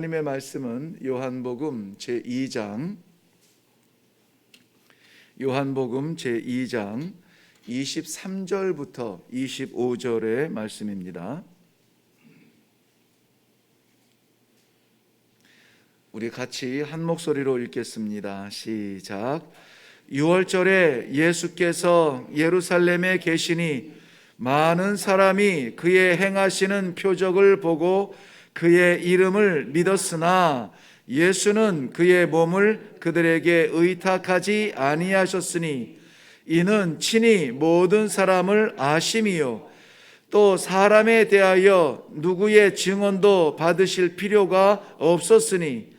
하나님의 말씀은 요한복음 제2장 23절부터 25절의 말씀입니다. 우리 같이 한 목소리로 읽겠습니다. 시작. 6월절에 예수께서 예루살렘에 계시니 많은 사람이 그의 행하시는 표적을 보고 그의 이름을 믿었으나 예수는 그의 몸을 그들에게 의탁하지 아니하셨으니 이는 친히 모든 사람을 아심이요 또 사람에 대하여 누구의 증언도 받으실 필요가 없었으니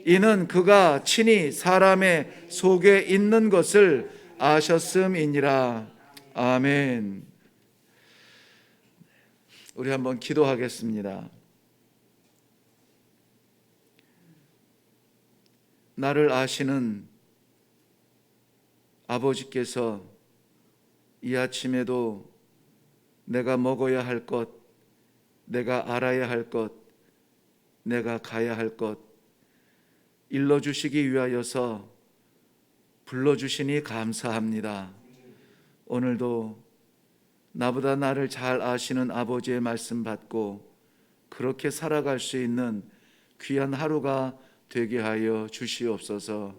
이는 그가 친히 사람의 속에 있는 것을 아셨음이니라. 아멘. 우리 한번 기도하겠습니다. 나를 아시는 아버지께서 이 아침에도 내가 먹어야 할 것, 내가 알아야 할 것, 내가 가야 할 것 일러주시기 위하여서 불러주시니 감사합니다. 오늘도 나보다 나를 잘 아시는 아버지의 말씀 받고 그렇게 살아갈 수 있는 귀한 하루가 되게 하여 주시옵소서.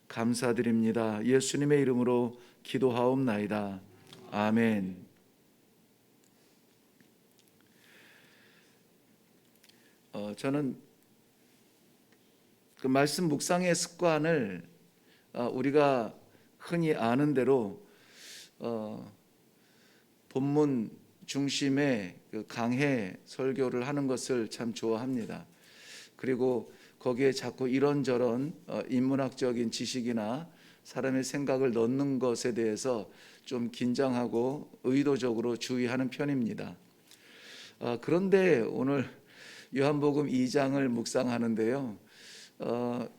감사드립니다. 예수님의 이름으로 기도하옵나이다. 아멘. 저는 그 말씀 묵상의 습관을 우리가 흔히 아는 대로 본문 중심의 그 강해 설교를 하는 것을 참 좋아합니다. 그리고 거기에 자꾸 이런저런 인문학적인 지식이나 사람의 생각을 넣는 것에 대해서 좀 긴장하고 의도적으로 주의하는 편입니다. 그런데 오늘 요한복음 2장을 묵상하는데요.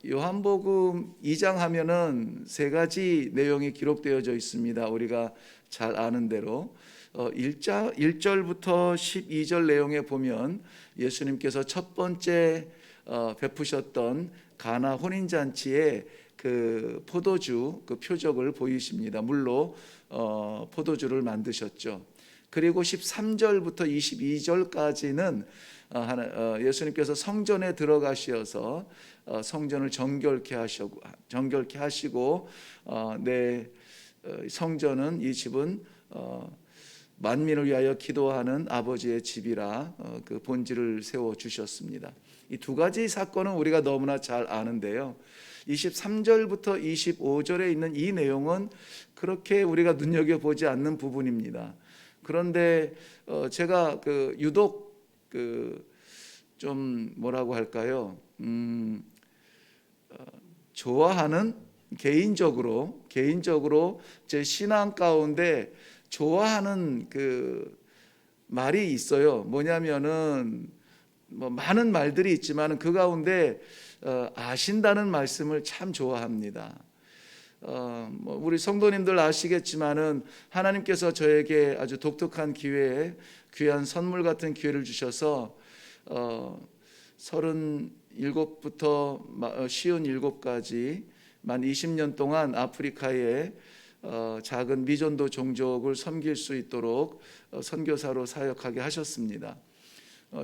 요한복음 2장 하면은 세 가지 내용이 기록되어져 있습니다. 우리가 잘 아는 대로 1절부터 12절 내용에 보면 예수님께서 첫 번째 베푸셨던 가나 혼인잔치에 그 포도주 그 표적을 보이십니다. 물로 포도주를 만드셨죠. 그리고 13절부터 22절까지는 예수님께서 성전에 들어가셔서 성전을 정결케 하시고 내 성전은 이 집은 만민을 위하여 기도하는 아버지의 집이라 그 본질을 세워 주셨습니다. 이 두 가지 사건은 우리가 너무나 잘 아는데요. 23절부터 25절에 있는 이 내용은 그렇게 우리가 눈여겨보지 않는 부분입니다. 그런데 제가 유독 좀 뭐라고 할까요? 좋아하는 개인적으로 제 신앙 가운데 좋아하는 그 말이 있어요. 뭐냐면은 많은 말들이 있지만 그 가운데 아신다는 말씀을 참 좋아합니다. 우리 성도님들 아시겠지만은 하나님께서 저에게 아주 독특한 기회에 귀한 선물 같은 기회를 주셔서 37부터 57까지 만 20년 동안 아프리카에 작은 미전도 종족을 섬길 수 있도록 선교사로 사역하게 하셨습니다.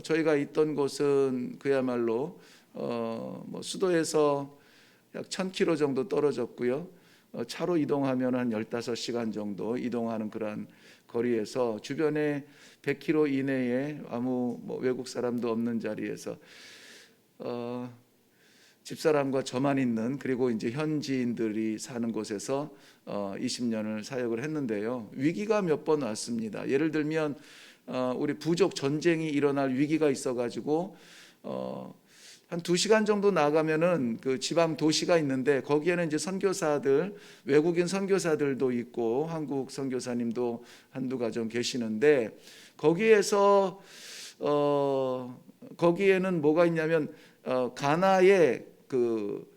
저희가 있던 곳은 그야말로 수도에서 약 1000km 정도 떨어졌고요. 차로 이동하면 한 15시간 정도 이동하는 그런 거리에서 주변에 100km 이내에 아무 외국 사람도 없는 자리에서 집사람과 저만 있는 그리고 이제 현지인들이 사는 곳에서 20년을 사역을 했는데요. 위기가 몇 번 왔습니다. 예를 들면 우리 부족 전쟁이 일어날 위기가 있어가지고 한 2시간 정도 나가면은 그 지방 도시가 있는데 거기에는 이제 선교사들, 외국인 선교사들도 있고 한국 선교사님도 한두 가정 계시는데 거기에서 거기에는 뭐가 있냐면 가나의 그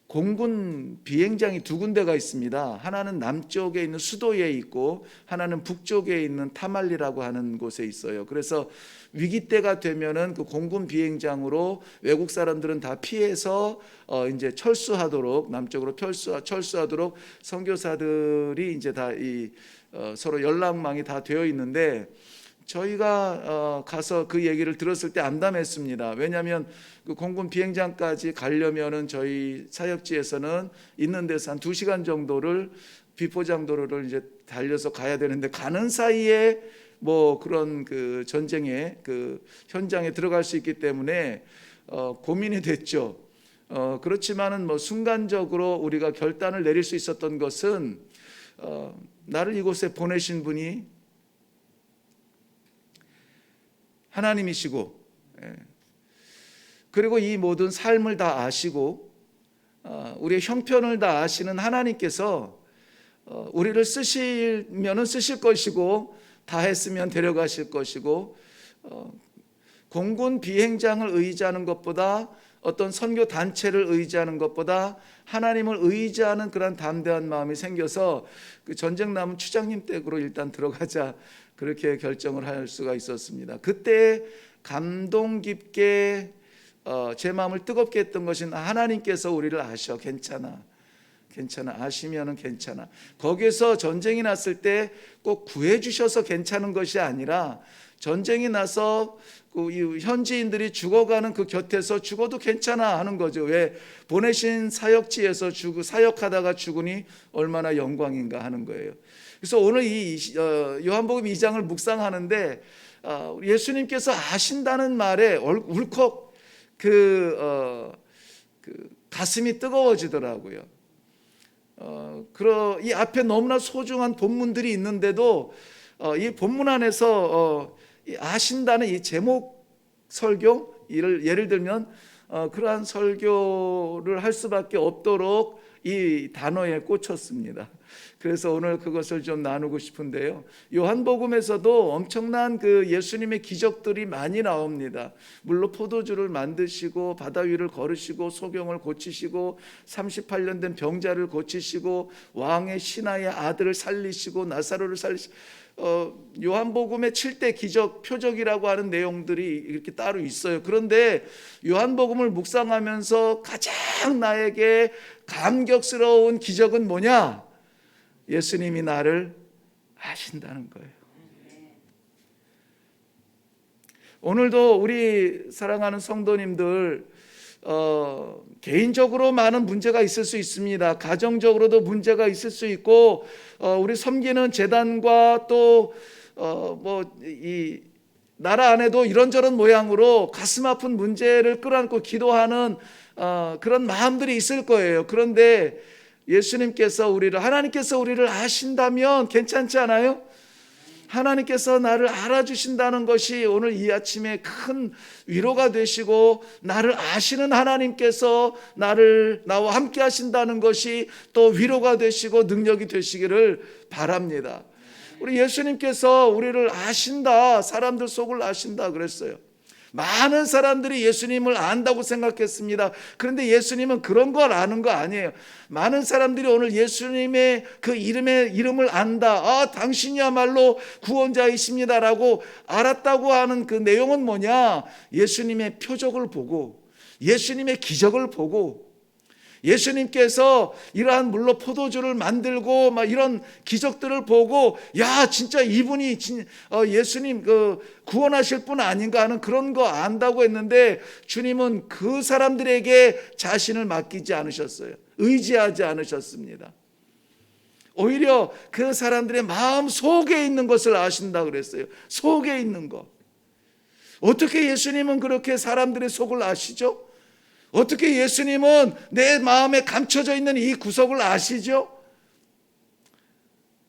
공군 비행장이 두 군데가 있습니다. 하나는 남쪽에 있는 수도에 있고 하나는 북쪽에 있는 타말리라고 하는 곳에 있어요. 그래서 위기 때가 되면은 그 공군 비행장으로 외국 사람들은 다 피해서 이제 철수하도록, 남쪽으로 철수하도록 선교사들이 이제 다 서로 연락망이 다 되어 있는데, 저희가 가서 그 얘기를 들었을 때 암담했습니다. 왜냐하면 그 공군 비행장까지 가려면은 저희 사역지에서는 있는 데서 한 2시간 정도를 비포장도로를 이제 달려서 가야 되는데, 가는 사이에 뭐 그런 그 전쟁의 그 현장에 들어갈 수 있기 때문에 고민이 됐죠. 그렇지만은 뭐 순간적으로 우리가 결단을 내릴 수 있었던 것은 나를 이곳에 보내신 분이 하나님이시고, 그리고 이 모든 삶을 다 아시고 우리의 형편을 다 아시는 하나님께서 우리를 쓰시면은 쓰실 것이고, 다 했으면 데려가실 것이고, 공군 비행장을 의지하는 것보다, 어떤 선교 단체를 의지하는 것보다 하나님을 의지하는 그런 담대한 마음이 생겨서 그 전쟁 남은 추장님 댁으로 일단 들어가자, 그렇게 결정을 할 수가 있었습니다. 그때 감동 깊게 제 마음을 뜨겁게 했던 것은, 하나님께서 우리를 아셔. 괜찮아, 아시면은 괜찮아. 거기에서 전쟁이 났을 때 꼭 구해 주셔서 괜찮은 것이 아니라, 전쟁이 나서 이 현지인들이 죽어가는 그 곁에서 죽어도 괜찮아 하는 거죠. 왜? 보내신 사역지에서 사역하다가 죽으니 얼마나 영광인가 하는 거예요. 그래서 오늘 이 요한복음 2장을 묵상하는데 예수님께서 아신다는 말에 울컥 가슴이 뜨거워지더라고요. 이 앞에 너무나 소중한 본문들이 있는데도 이 본문 안에서 아신다는 이 제목 설교, 예를 들면 그러한 설교를 할 수밖에 없도록 이 단어에 꽂혔습니다. 그래서 오늘 그것을 좀 나누고 싶은데요. 요한복음에서도 엄청난 그 예수님의 기적들이 많이 나옵니다. 물로 포도주를 만드시고, 바다 위를 걸으시고, 소경을 고치시고, 38년 된 병자를 고치시고, 왕의 신하의 아들을 살리시고, 나사로를 살리시고, 요한복음의 7대 기적, 표적이라고 하는 내용들이 이렇게 따로 있어요. 그런데 요한복음을 묵상하면서 가장 나에게 감격스러운 기적은 뭐냐? 예수님이 나를 아신다는 거예요. 오늘도 우리 사랑하는 성도님들, 개인적으로 많은 문제가 있을 수 있습니다. 가정적으로도 문제가 있을 수 있고, 우리 섬기는 재단과 또 이 나라 안에도 이런저런 모양으로 가슴 아픈 문제를 끌어안고 기도하는 그런 마음들이 있을 거예요. 그런데 하나님께서 우리를 아신다면 괜찮지 않아요? 하나님께서 나를 알아주신다는 것이 오늘 이 아침에 큰 위로가 되시고, 나를 아시는 하나님께서 나와 함께 하신다는 것이 또 위로가 되시고 능력이 되시기를 바랍니다. 우리 예수님께서 우리를 아신다, 사람들 속을 아신다 그랬어요. 많은 사람들이 예수님을 안다고 생각했습니다. 그런데 예수님은 그런 걸 아는 거 아니에요. 많은 사람들이 오늘 예수님의 그 이름을 안다. 당신이야말로 구원자이십니다라고 알았다고 하는 그 내용은 뭐냐? 예수님의 표적을 보고, 예수님의 기적을 보고, 예수님께서 이러한 물로 포도주를 만들고 막 이런 기적들을 보고, 야, 진짜 이분이 예수님 구원하실 분 아닌가 하는 그런 거 안다고 했는데, 주님은 그 사람들에게 자신을 맡기지 않으셨어요. 의지하지 않으셨습니다. 오히려 그 사람들의 마음 속에 있는 것을 아신다 그랬어요. 속에 있는 것. 어떻게 예수님은 그렇게 사람들의 속을 아시죠? 어떻게 예수님은 내 마음에 감춰져 있는 이 구석을 아시죠?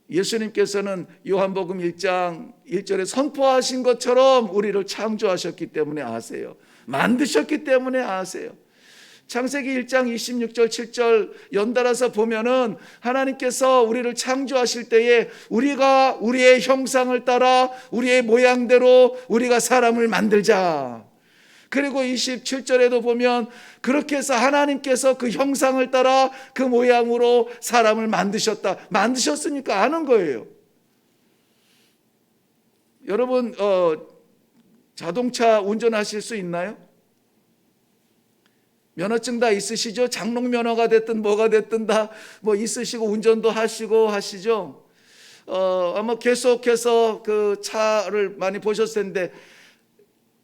예수님께서는 요한복음 1장 1절에 선포하신 것처럼 우리를 창조하셨기 때문에 아세요. 만드셨기 때문에 아세요. 창세기 1장 26절 7절 연달아서 보면은 하나님께서 우리를 창조하실 때에 우리가 우리의 형상을 따라 우리의 모양대로 우리가 사람을 만들자. 그리고 27절에도 보면 그렇게 해서 하나님께서 그 형상을 따라 그 모양으로 사람을 만드셨다. 만드셨으니까 아는 거예요. 여러분 자동차 운전하실 수 있나요? 면허증 다 있으시죠? 장롱 면허가 됐든 뭐가 됐든 다 뭐 있으시고 운전도 하시죠? 아마 계속해서 그 차를 많이 보셨을 텐데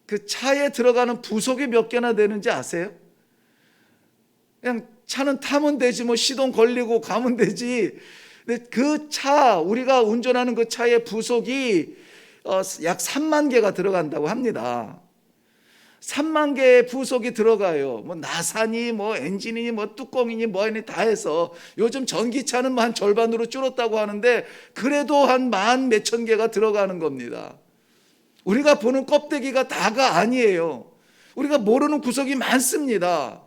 그 차에 들어가는 부속이 몇 개나 되는지 아세요? 그냥 차는 타면 되지 뭐 시동 걸리고 가면 되지. 근데 그 차, 우리가 운전하는 그 차의 부속이 약 3만 개가 들어간다고 합니다. 3만 개의 부속이 들어가요. 뭐 나사니 뭐 엔진이니 뭐 뚜껑이니 뭐니 다 해서 요즘 전기차는 한 절반으로 줄었다고 하는데 그래도 한 만 몇천 개가 들어가는 겁니다. 우리가 보는 껍데기가 다가 아니에요. 우리가 모르는 구석이 많습니다.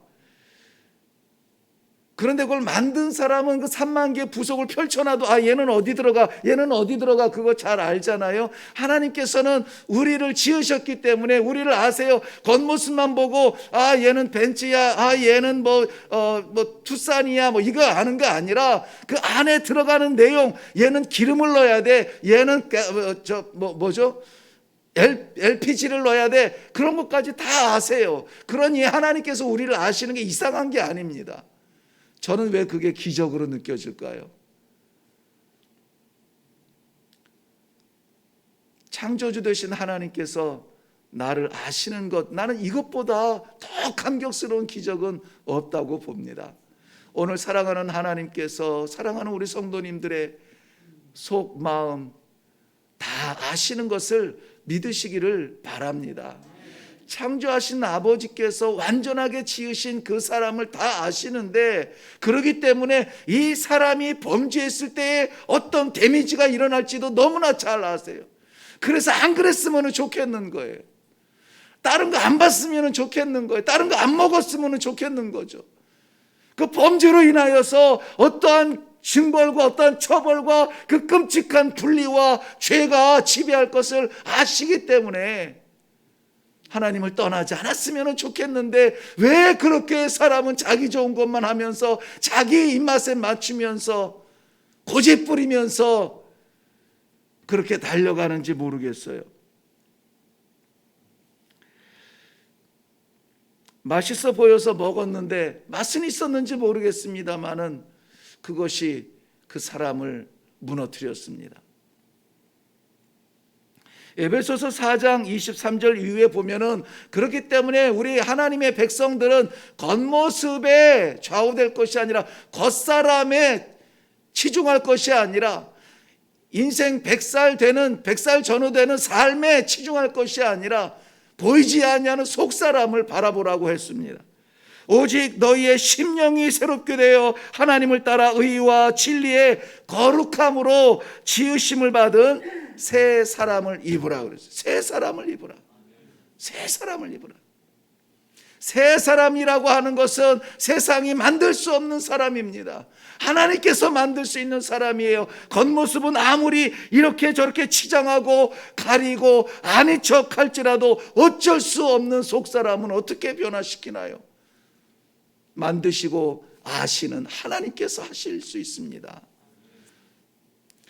그런데 그걸 만든 사람은 그 3만 개의 부속을 펼쳐놔도 얘는 어디 들어가 얘는 어디 들어가 그거 잘 알잖아요. 하나님께서는 우리를 지으셨기 때문에 우리를 아세요. 겉모습만 보고 얘는 벤츠야 얘는 뭐 투싼이야 뭐 이거 아는 게 아니라 그 안에 들어가는 내용, 얘는 기름을 넣어야 돼, 얘는 LPG를 넣어야 돼, 그런 것까지 다 아세요. 그러니 하나님께서 우리를 아시는 게 이상한 게 아닙니다. 저는 왜 그게 기적으로 느껴질까요? 창조주 되신 하나님께서 나를 아시는 것, 나는 이것보다 더 감격스러운 기적은 없다고 봅니다. 오늘 사랑하는 하나님께서 사랑하는 우리 성도님들의 속 마음 다 아시는 것을 믿으시기를 바랍니다. 창조하신 아버지께서 완전하게 지으신 그 사람을 다 아시는데, 그렇기 때문에 이 사람이 범죄했을 때에 어떤 데미지가 일어날지도 너무나 잘 아세요. 그래서 안 그랬으면 좋겠는 거예요. 다른 거 안 봤으면 좋겠는 거예요. 다른 거 안 먹었으면 좋겠는 거죠. 그 범죄로 인하여서 어떠한 징벌과 어떠한 처벌과 그 끔찍한 분리와 죄가 지배할 것을 아시기 때문에 하나님을 떠나지 않았으면 좋겠는데, 왜 그렇게 사람은 자기 좋은 것만 하면서 자기 입맛에 맞추면서 고집 부리면서 그렇게 달려가는지 모르겠어요. 맛있어 보여서 먹었는데 맛은 있었는지 모르겠습니다만은 그것이 그 사람을 무너뜨렸습니다. 에베소서 4장 23절 이후에 보면은, 그렇기 때문에 우리 하나님의 백성들은 겉모습에 좌우될 것이 아니라 겉사람에 치중할 것이 아니라 인생 100살 전후되는 삶에 치중할 것이 아니라 보이지 아니하는 속사람을 바라보라고 했습니다. 오직 너희의 심령이 새롭게 되어 하나님을 따라 의와 진리의 거룩함으로 지으심을 받은 새 사람을 입으라 그랬어요. 새 사람을 입으라. 새 사람을 입으라. 새 사람이라고 하는 것은 세상이 만들 수 없는 사람입니다. 하나님께서 만들 수 있는 사람이에요. 겉모습은 아무리 이렇게 저렇게 치장하고 가리고 아닌 척 할지라도 어쩔 수 없는 속사람은 어떻게 변화시키나요? 만드시고 아시는 하나님께서 하실 수 있습니다.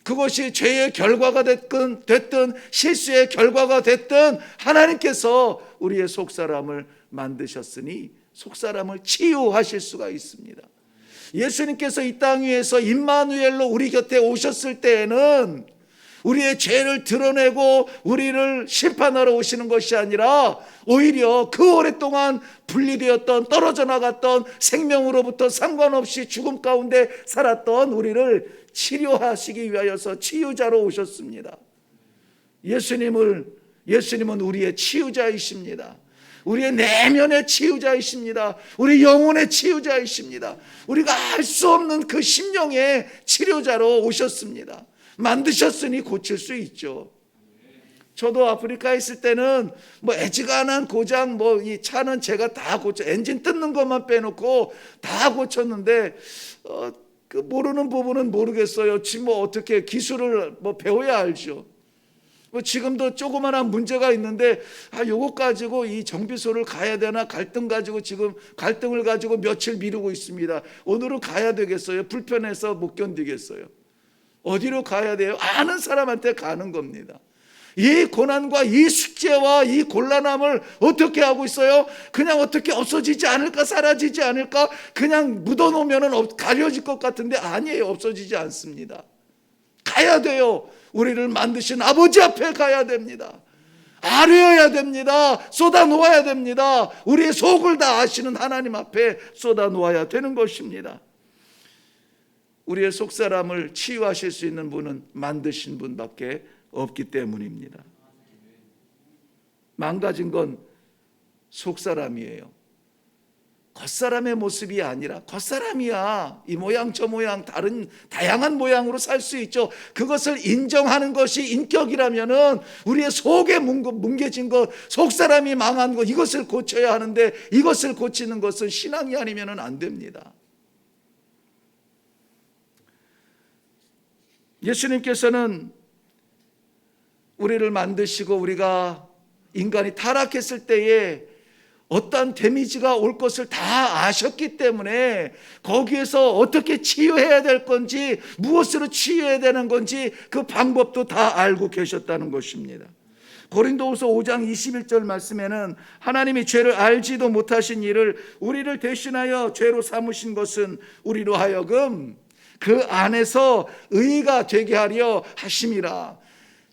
그것이 죄의 결과가 됐든 실수의 결과가 됐든 하나님께서 우리의 속사람을 만드셨으니 속사람을 치유하실 수가 있습니다. 예수님께서 이 땅 위에서 임마누엘로 우리 곁에 오셨을 때에는 우리의 죄를 드러내고 우리를 심판하러 오시는 것이 아니라 오히려 그 오랫동안 분리되었던, 떨어져 나갔던, 생명으로부터 상관없이 죽음 가운데 살았던 우리를 치료하시기 위하여서 치유자로 오셨습니다. 예수님은 우리의 치유자이십니다. 우리의 내면의 치유자이십니다. 우리 영혼의 치유자이십니다. 우리가 알 수 없는 그 심령의 치료자로 오셨습니다. 만드셨으니 고칠 수 있죠. 저도 아프리카에 있을 때는 애지간한 고장, 이 차는 제가 다 엔진 뜯는 것만 빼놓고 다 고쳤는데, 그 모르는 부분은 모르겠어요. 어떻게 기술을 배워야 알죠. 뭐 지금도 조그마한 문제가 있는데 요거 가지고 이 정비소를 가야 되나, 갈등을 가지고 며칠 미루고 있습니다. 오늘은 가야 되겠어요? 불편해서 못 견디겠어요? 어디로 가야 돼요? 아는 사람한테 가는 겁니다. 이 고난과 이 숙제와 이 곤란함을 어떻게 하고 있어요? 그냥 어떻게 없어지지 않을까, 사라지지 않을까, 그냥 묻어놓으면 가려질 것 같은데 아니에요. 없어지지 않습니다. 가야 돼요. 우리를 만드신 아버지 앞에 가야 됩니다. 아뢰어야 됩니다. 쏟아 놓아야 됩니다. 우리의 속을 다 아시는 하나님 앞에 쏟아 놓아야 되는 것입니다. 우리의 속사람을 치유하실 수 있는 분은 만드신 분밖에 없기 때문입니다. 망가진 건 속사람이에요. 겉사람의 모습이 아니라, 겉사람이야 이 모양 저 모양 다양한 모양으로 살 수 있죠. 그것을 인정하는 것이 인격이라면은 우리의 속에 뭉개진 것, 속사람이 망한 것, 이것을 고쳐야 하는데 이것을 고치는 것은 신앙이 아니면은 안 됩니다. 예수님께서는 우리를 만드시고 우리가 인간이 타락했을 때에 어떠한 데미지가 올 것을 다 아셨기 때문에 거기에서 어떻게 치유해야 될 건지, 무엇으로 치유해야 되는 건지 그 방법도 다 알고 계셨다는 것입니다. 고린도후서 5장 21절 말씀에는 하나님이 죄를 알지도 못하신 일을 우리를 대신하여 죄로 삼으신 것은 우리로 하여금 그 안에서 의가 되게 하려 하심이라.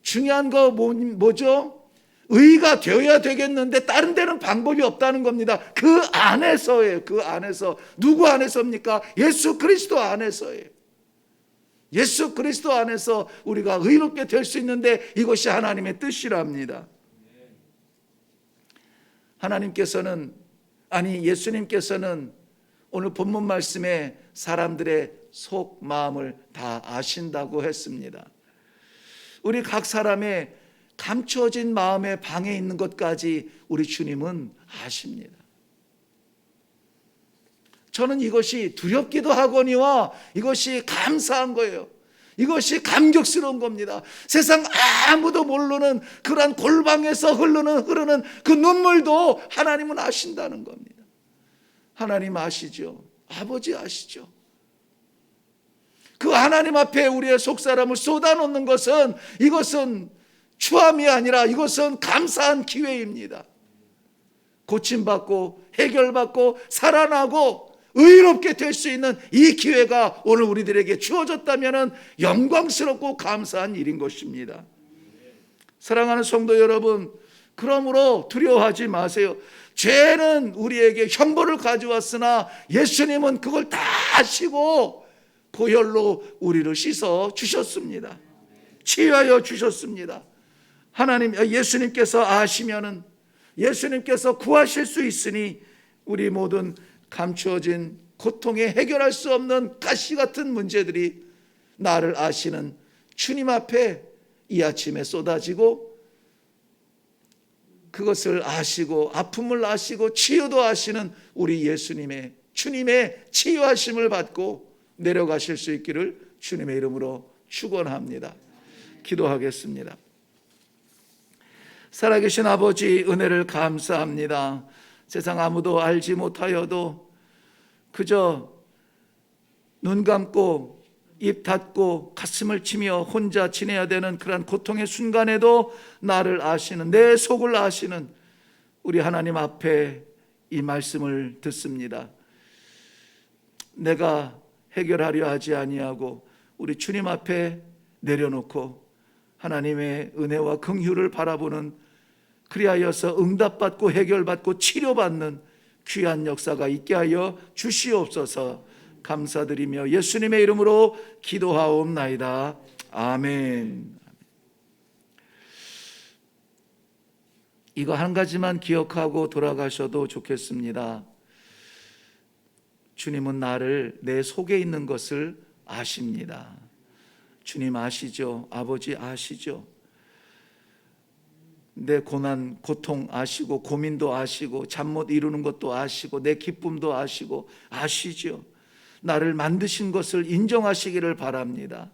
중요한 거 뭐죠? 의가 되어야 되겠는데 다른 데는 방법이 없다는 겁니다. 그 안에서예요. 그 안에서. 누구 안에서입니까? 예수 그리스도 안에서예요. 예수 그리스도 안에서 우리가 의롭게 될 수 있는데 이것이 하나님의 뜻이랍니다. 예수님께서는 오늘 본문 말씀에 사람들의 속 마음을 다 아신다고 했습니다. 우리 각 사람의 감춰진 마음의 방에 있는 것까지 우리 주님은 아십니다. 저는 이것이 두렵기도 하거니와 이것이 감사한 거예요. 이것이 감격스러운 겁니다. 세상 아무도 모르는 그러한 골방에서 흐르는 그 눈물도 하나님은 아신다는 겁니다. 하나님 아시죠? 아버지 아시죠? 그 하나님 앞에 우리의 속사람을 쏟아놓는 것은, 이것은 추함이 아니라 이것은 감사한 기회입니다. 고침받고 해결받고 살아나고 의롭게 될 수 있는 이 기회가 오늘 우리들에게 주어졌다면 영광스럽고 감사한 일인 것입니다. 사랑하는 성도 여러분, 그러므로 두려워하지 마세요. 죄는 우리에게 형벌을 가져왔으나 예수님은 그걸 다 아시고 보혈로 우리를 씻어 주셨습니다. 치유하여 주셨습니다. 예수님께서 아시면은, 예수님께서 구하실 수 있으니 우리 모든 감추어진 고통에 해결할 수 없는 가시 같은 문제들이 나를 아시는 주님 앞에 이 아침에 쏟아지고, 그것을 아시고 아픔을 아시고 치유도 아시는 우리 주님의 치유하심을 받고 내려가실 수 있기를 주님의 이름으로 축원합니다. 기도하겠습니다. 살아계신 아버지, 은혜를 감사합니다. 세상 아무도 알지 못하여도 그저 눈 감고 입 닫고 가슴을 치며 혼자 지내야 되는 그러한 고통의 순간에도 나를 아시는, 내 속을 아시는 우리 하나님 앞에 이 말씀을 듣습니다. 내가 해결하려 하지 아니하고 우리 주님 앞에 내려놓고 하나님의 은혜와 긍휼을 바라보는, 그리하여서 응답받고 해결받고 치료받는 귀한 역사가 있게 하여 주시옵소서. 감사드리며 예수님의 이름으로 기도하옵나이다. 아멘. 이거 한 가지만 기억하고 돌아가셔도 좋겠습니다. 주님은 나를, 내 속에 있는 것을 아십니다. 주님 아시죠? 아버지 아시죠? 내 고난, 고통 아시고, 고민도 아시고, 잠 못 이루는 것도 아시고, 내 기쁨도 아시고, 아시죠? 나를 만드신 것을 인정하시기를 바랍니다.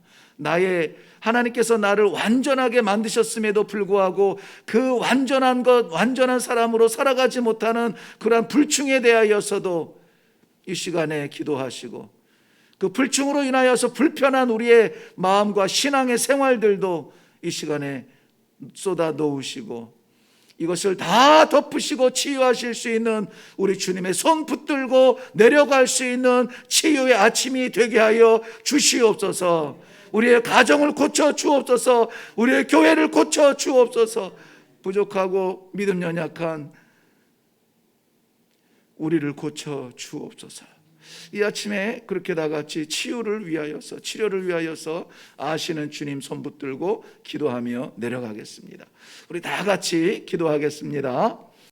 하나님께서 나를 완전하게 만드셨음에도 불구하고 그 완전한 사람으로 살아가지 못하는 그러한 불충에 대하여서도 이 시간에 기도하시고, 그 불충으로 인하여서 불편한 우리의 마음과 신앙의 생활들도 이 시간에 쏟아 놓으시고, 이것을 다 덮으시고 치유하실 수 있는 우리 주님의 손 붙들고 내려갈 수 있는 치유의 아침이 되게 하여 주시옵소서. 우리의 가정을 고쳐 주옵소서. 우리의 교회를 고쳐 주옵소서. 부족하고 믿음 연약한 우리를 고쳐 주옵소서. 이 아침에 그렇게 다 같이 치료를 위하여서 아시는 주님 손 붙들고 기도하며 내려가겠습니다. 우리 다 같이 기도하겠습니다.